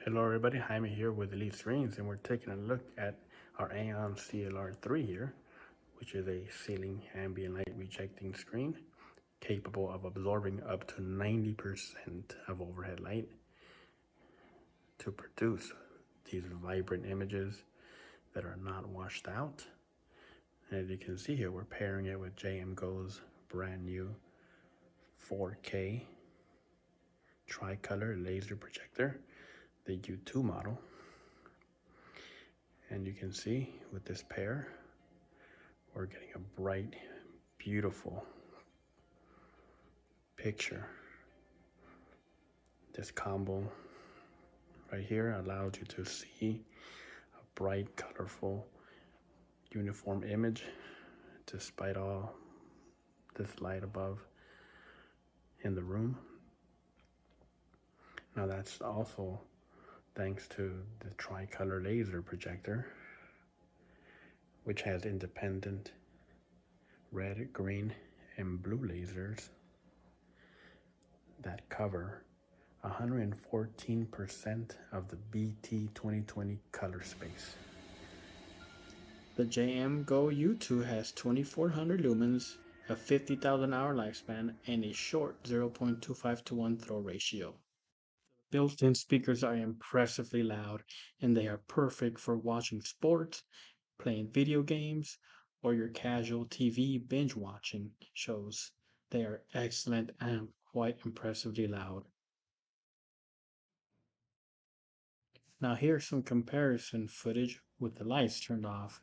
Hello everybody, Jaime here with Elite Screens, and we're taking a look at our Aeon CLR 3 here, which is a ceiling ambient light rejecting screen capable of absorbing up to 90% of overhead light to produce these vibrant images that are not washed out. And as you can see here, we're pairing it with JMGo's brand new 4K tricolor laser projector, the U2 model. And you can see with this pair, we're getting a bright, beautiful picture. This combo right here allows you to see a bright, colorful, uniform image despite all this light above in the room. Now that's also thanks to the tricolor laser projector, which has independent red, green, and blue lasers that cover 114% of the BT 2020 color space. The JMGo U2 has 2400 lumens, a 50,000 hour lifespan, and a short 0.25:1 throw ratio. Built-in speakers are impressively loud, and they are perfect for watching sports, playing video games, or your casual TV binge watching shows. They are excellent and quite impressively loud. Now here's some comparison footage with the lights turned off,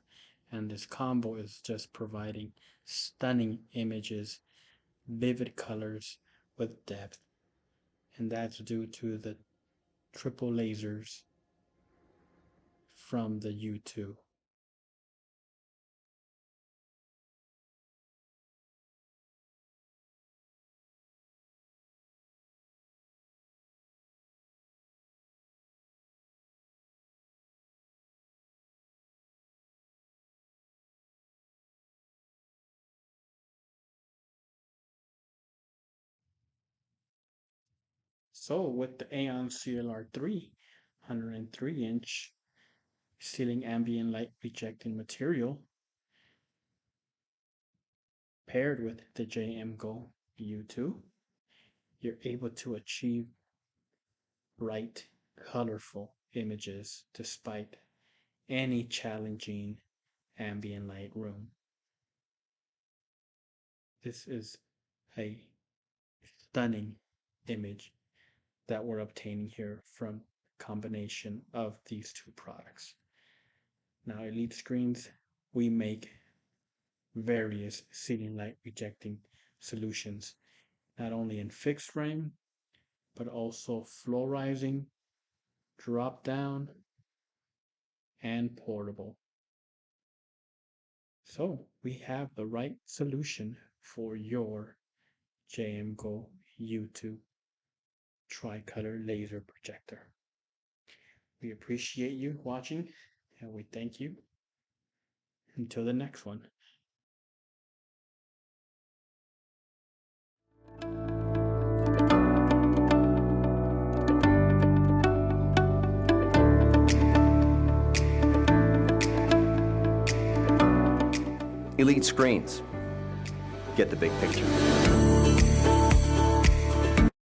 and this combo is just providing stunning images, vivid colors with depth, and that's due to the triple lasers from the U2. So with the Aeon CLR 3, 103-inch ceiling ambient light rejecting material paired with the JMGo U2, you're able to achieve bright, colorful images despite any challenging ambient light room. This is a stunning image that we're obtaining here from the combination of these two products. Now, Elite Screens, we make various ceiling light rejecting solutions, not only in fixed frame, but also floor rising, drop down, and portable. So we have the right solution for your JMGo U2 tricolor laser projector. We appreciate you watching, and we thank you. Until the next one. Elite Screens. Get the big picture.